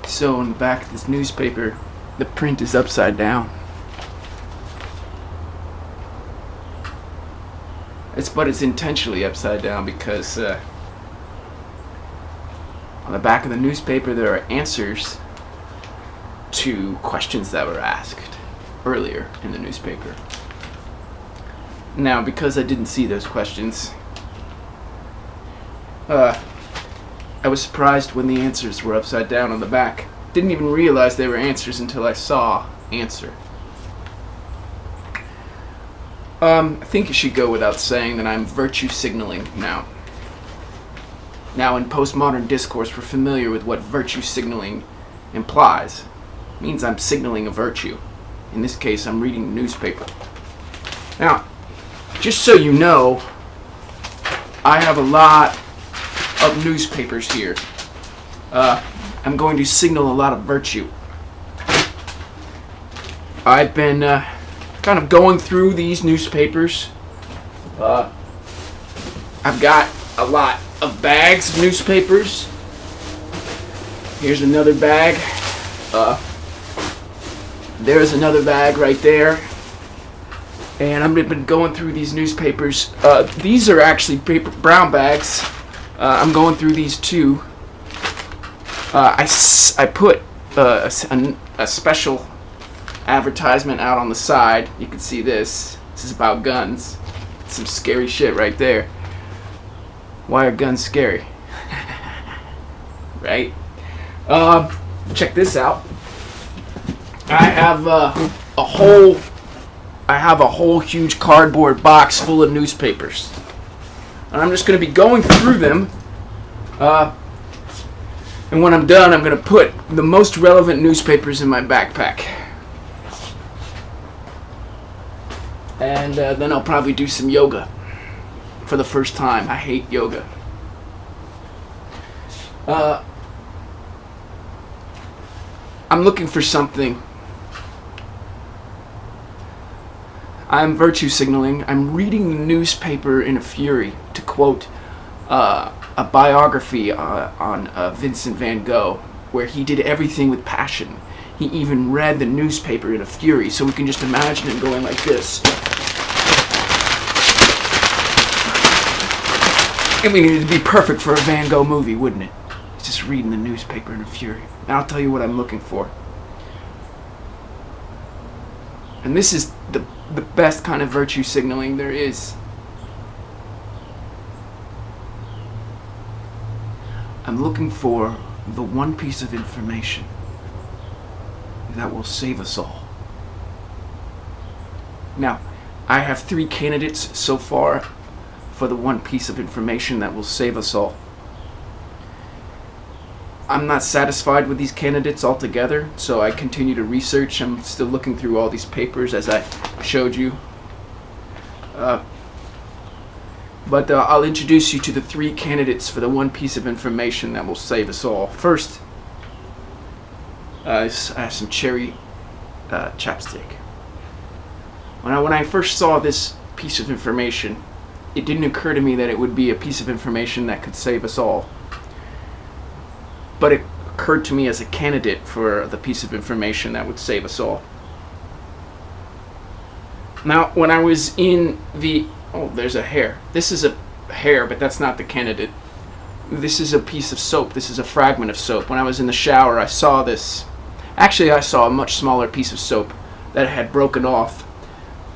So in the back of this newspaper, the print is upside down. But it's intentionally upside down because on the back of the newspaper there are answers to questions that were asked earlier in the newspaper. Now, because I didn't see those questions, I was surprised when the answers were upside down on the back. Didn't even realize they were answers until I saw answer. I think it should go without saying that I'm virtue signaling now. Now, in postmodern discourse, we're familiar with what virtue signaling implies. It means I'm signaling a virtue. In this case, I'm reading the newspaper. Now, just so you know, I have a lot of newspapers here. I'm going to signal a lot of virtue. I've been kind of going through these newspapers. I've got a lot of bags of newspapers. Here's another bag. There's another bag right there. And I've been going through these newspapers. These are actually brown bags. I'm going through these too. I put a special advertisement out on the side. You can see this. This is about guns. Some scary shit right there. Why are guns scary? Right? Check this out. I have a whole huge cardboard box full of newspapers. And I'm just going to be going through them. And when I'm done, I'm going to put the most relevant newspapers in my backpack. And then I'll probably do some yoga for the first time. I hate yoga. I'm looking for something. I'm virtue signaling. I'm reading the newspaper in a fury, to quote a biography on Vincent van Gogh, where he did everything with passion. He even read the newspaper in a fury, so we can just imagine him going like this. I mean, it'd be perfect for a Van Gogh movie, wouldn't it? He's just reading the newspaper in a fury. Now I'll tell you what I'm looking for. And this is the best kind of virtue signaling there is. I'm looking for the one piece of information that will save us all. Now, I have 3 candidates so far for the one piece of information that will save us all. I'm not satisfied with these candidates altogether, so I continue to research. I'm still looking through all these papers as I showed you. But I'll introduce you to the 3 candidates for the one piece of information that will save us all. First, I have some cherry chapstick. When I first saw this piece of information, it didn't occur to me that it would be a piece of information that could save us all. But it occurred to me as a candidate for the piece of information that would save us all. Now, when I was in the... Oh, there's a hair. This is a hair, but that's not the candidate. This is a piece of soap. This is a fragment of soap. When I was in the shower, I saw this. Actually, I saw a much smaller piece of soap that had broken off.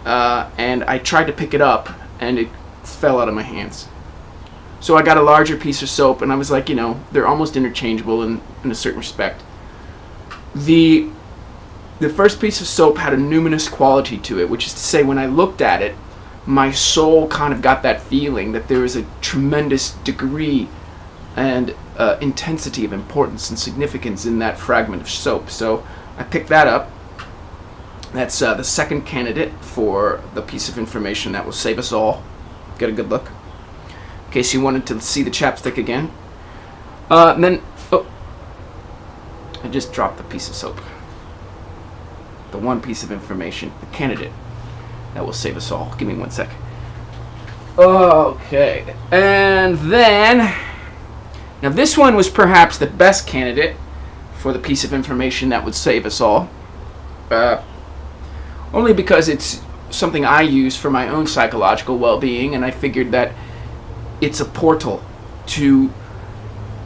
And I tried to pick it up, and it fell out of my hands. So I got a larger piece of soap, and I was like, you know, they're almost interchangeable in a certain respect. The first piece of soap had a numinous quality to it, which is to say, when I looked at it, my soul kind of got that feeling that there was a tremendous degree and intensity of importance and significance in that fragment of soap. So I picked that up. That's the second candidate for the piece of information that will save us all. Get a good look. In case you wanted to see the chapstick again. Then, oh, I just dropped the piece of soap. The one piece of information, the candidate that will save us all. Give me 1 sec. Okay, and then, now this one was perhaps the best candidate for the piece of information that would save us all. Only because it's something I use for my own psychological well-being, and I figured that it's a portal to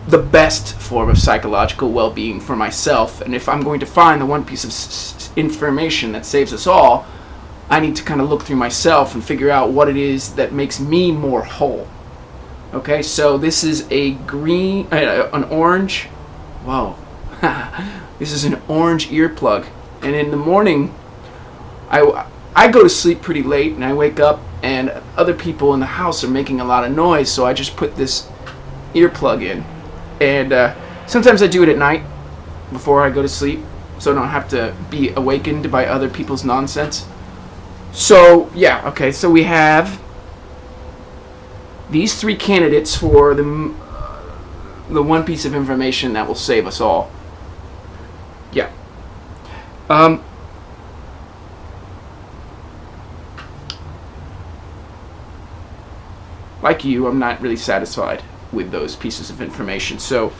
the best form of psychological well-being for myself. And if I'm going to find the one piece of information that saves us all, I need to kind of look through myself and figure out what it is that makes me more whole. Okay, so this is a green, an orange, whoa, this is an orange earplug. And in the morning, I go to sleep pretty late, and I wake up and other people in the house are making a lot of noise, so I just put this earplug in. And sometimes I do it at night before I go to sleep, so I don't have to be awakened by other people's nonsense. So yeah, okay, so we have these three candidates for the one piece of information that will save us all. Yeah. Like you, I'm not really satisfied with those pieces of information. So,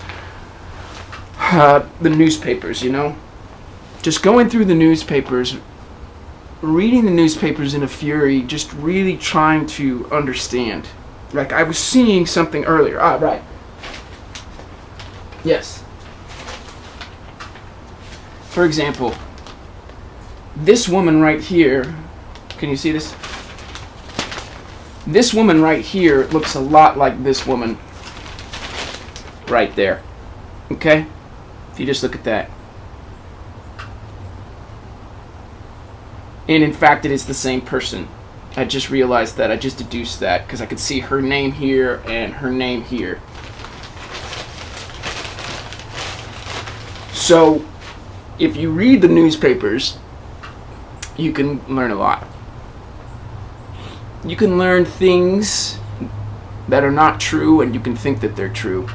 the newspapers, you know? Just going through the newspapers, reading the newspapers in a fury, just really trying to understand. Like, I was seeing something earlier. Ah, right. Yes. For example, this woman right here, can you see this? This woman right here looks a lot like this woman right there. Okay? If you just look at that. And in fact, it is the same person. I just realized that. I just deduced that because I could see her name here and her name here. So, if you read the newspapers, you can learn a lot. You can learn things that are not true, and you can think that they're true.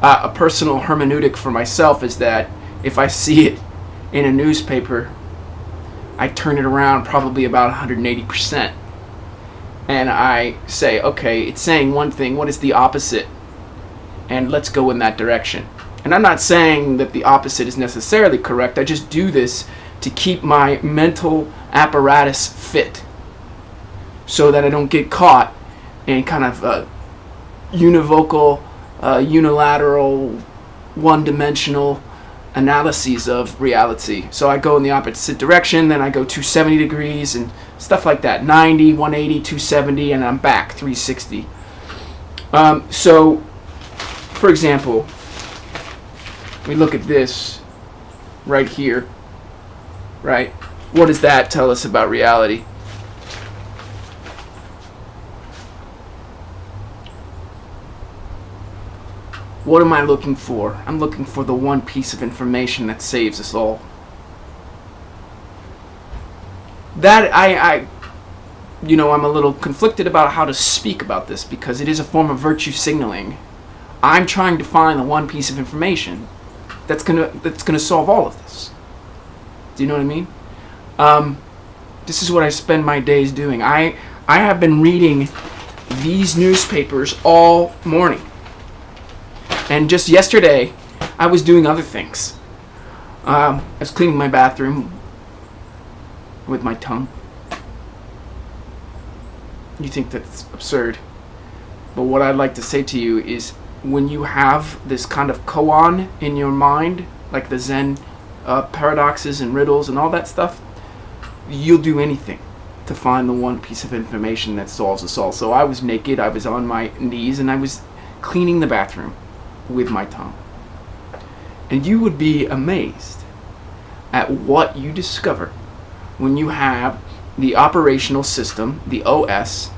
A personal hermeneutic for myself is that if I see it in a newspaper, I turn it around probably about 180%. And I say, okay, it's saying one thing, what is the opposite? And let's go in that direction. And I'm not saying that the opposite is necessarily correct. I just do this to keep my mental apparatus fit, so that I don't get caught in kind of univocal, unilateral, one-dimensional analyses of reality. So I go in the opposite direction, then I go 270 degrees and stuff like that. 90, 180, 270, and I'm back 360. So, for example, we look at this right here, right? What does that tell us about reality? What am I looking for? I'm looking for the one piece of information that saves us all. That you know, I'm a little conflicted about how to speak about this because it is a form of virtue signaling. I'm trying to find the one piece of information that's gonna solve all of this. Do you know what I mean? This is what I spend my days doing. I have been reading these newspapers all morning. And just yesterday, I was doing other things. I was cleaning my bathroom with my tongue. You think that's absurd. But what I'd like to say to you is when you have this kind of koan in your mind, like the Zen paradoxes and riddles and all that stuff, you'll do anything to find the one piece of information that solves us all. So I was naked, I was on my knees, and I was cleaning the bathroom with my tongue. And you would be amazed at what you discover when you have the operational system, the OS,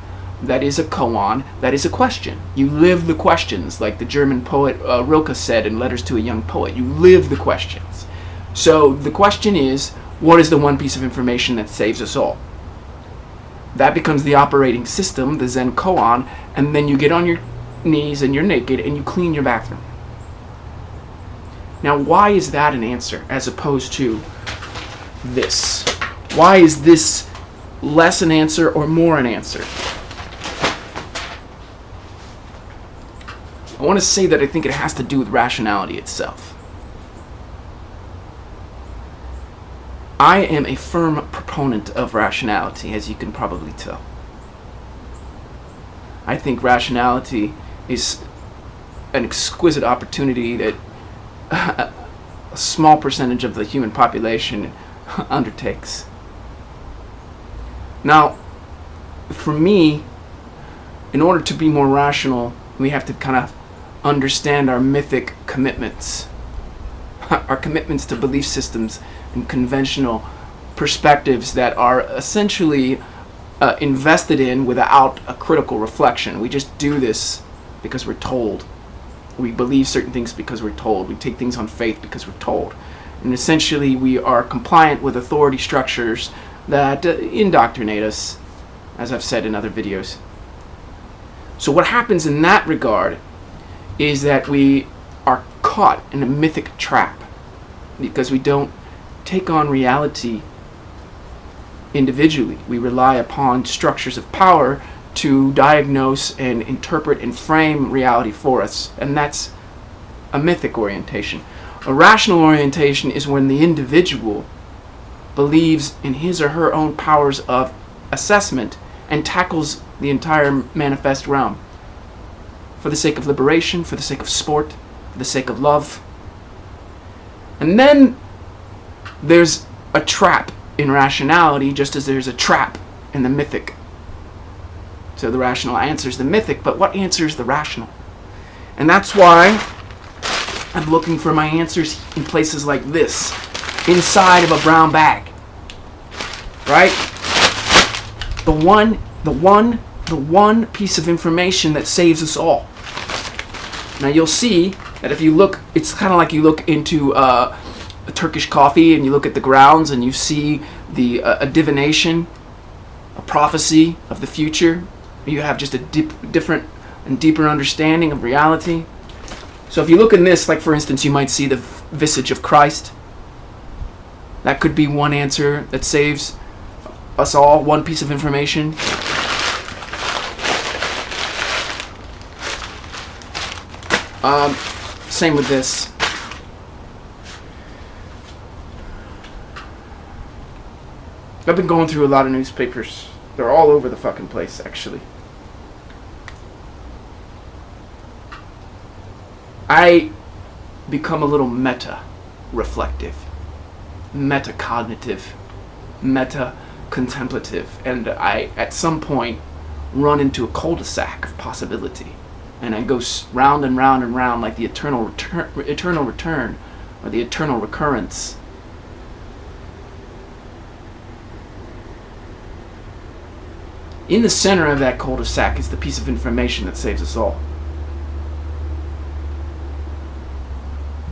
that is a koan, that is a question. You live the questions, like the German poet Rilke said in Letters to a Young Poet. You live the questions. So the question is, what is the one piece of information that saves us all? That becomes the operating system, the Zen koan, and then you get on your knees and you're naked and you clean your bathroom. Now, why is that an answer as opposed to this? Why is this less an answer or more an answer? I want to say that I think it has to do with rationality itself. I am a firm proponent of rationality, as you can probably tell. I think rationality is an exquisite opportunity that a small percentage of the human population undertakes. Now, for me, in order to be more rational, we have to kind of understand our mythic commitments. Our commitments to belief systems and conventional perspectives that are essentially invested in without a critical reflection. We just do this because we're told. We believe certain things because we're told. We take things on faith because we're told. And essentially we are compliant with authority structures that indoctrinate us, as I've said in other videos. So what happens in that regard is that we are caught in a mythic trap because we don't take on reality individually. We rely upon structures of power to diagnose and interpret and frame reality for us, and that's a mythic orientation. A rational orientation is when the individual believes in his or her own powers of assessment and tackles the entire manifest realm for the sake of liberation, for the sake of sport, for the sake of love. And then there's a trap in rationality, just as there's a trap in the mythic. So the rational answers the mythic, but what answers the rational? And that's why I'm looking for my answers in places like this, inside of a brown bag. Right? The one piece of information that saves us all. Now you'll see that if you look, it's kind of like you look into a Turkish coffee and you look at the grounds and you see a divination, a prophecy of the future. You have just a different and deeper understanding of reality. So if you look in this, like for instance, you might see the visage of Christ. That could be one answer that saves us all, one piece of information. Same with this. I've been going through a lot of newspapers. They're all over the fucking place, actually. I become a little meta-reflective, meta-cognitive, meta-contemplative, and I, at some point, run into a cul-de-sac of possibility. And I go round and round and round like the eternal return, or the eternal recurrence. In the center of that cul-de-sac is the piece of information that saves us all.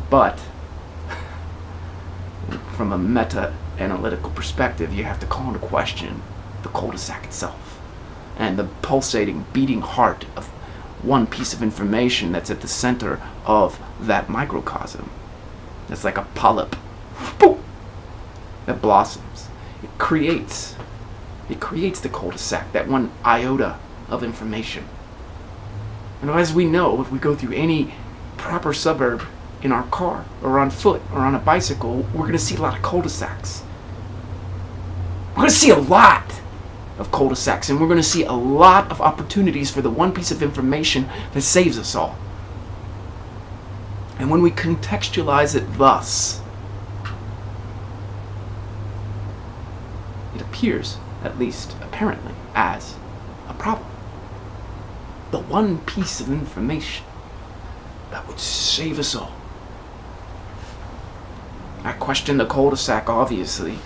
But from a meta-analytical perspective, you have to call into question the cul-de-sac itself and the pulsating, beating heart of one piece of information that's at the center of that microcosm. That's like a polyp, boom, that blossoms. It creates the cul-de-sac, that one iota of information. And as we know, if we go through any proper suburb in our car, or on foot, or on a bicycle, we're going to see a lot of cul-de-sacs. We're going to see a lot of cul-de-sacs, and we're going to see a lot of opportunities for the one piece of information that saves us all. And when we contextualize it thus, it appears, at least apparently, as a problem. The one piece of information that would save us all. I question the cul-de-sac, obviously.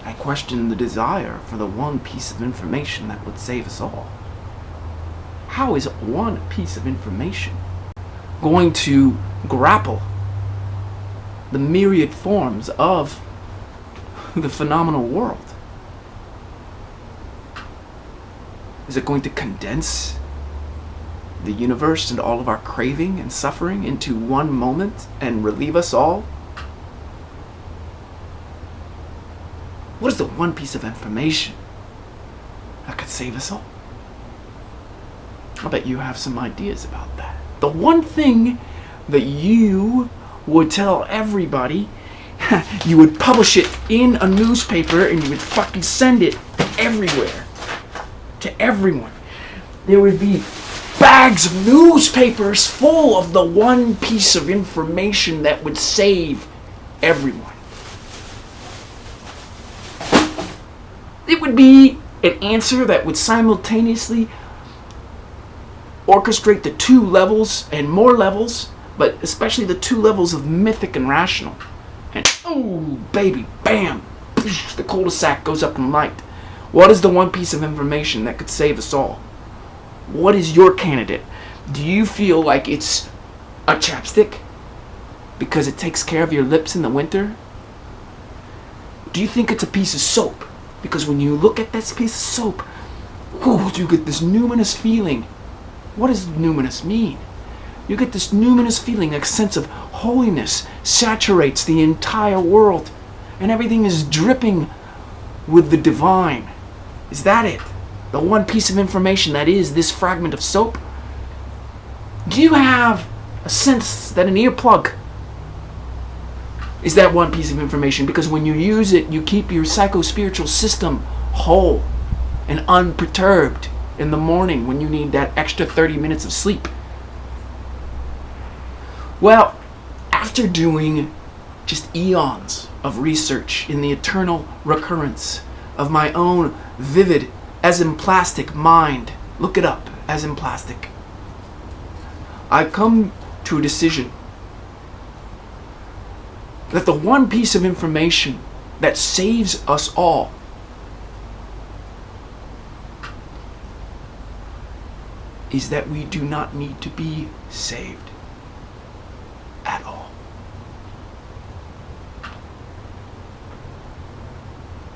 I question the desire for the one piece of information that would save us all. How is one piece of information going to grapple the myriad forms of the phenomenal world? Is it going to condense the universe and all of our craving and suffering into one moment and relieve us all? What is the one piece of information that could save us all? I bet you have some ideas about that. The one thing that you would tell everybody you would publish it in a newspaper and you would fucking send it everywhere. To everyone. There would be bags of newspapers full of the one piece of information that would save everyone. It would be an answer that would simultaneously orchestrate the two levels and more levels, but especially the two levels of mythic and rational. And oh, baby, bam, the cul-de-sac goes up in light. What is the one piece of information that could save us all? What is your candidate? Do you feel like it's a chapstick because it takes care of your lips in the winter? Do you think it's a piece of soap? Because when you look at this piece of soap, whoo, you get this numinous feeling. What does numinous mean? You get this numinous feeling, a sense of holiness saturates the entire world, and everything is dripping with the divine. Is that it? The one piece of information that is this fragment of soap? Do you have a sense that an earplug is that one piece of information? Because when you use it, you keep your psycho-spiritual system whole and unperturbed in the morning when you need that extra 30 minutes of sleep. Well, after doing just eons of research in the eternal recurrence of my own vivid Esimplastic mind, look it up, Esimplastic, I've come to a decision that the one piece of information that saves us all is that we do not need to be saved.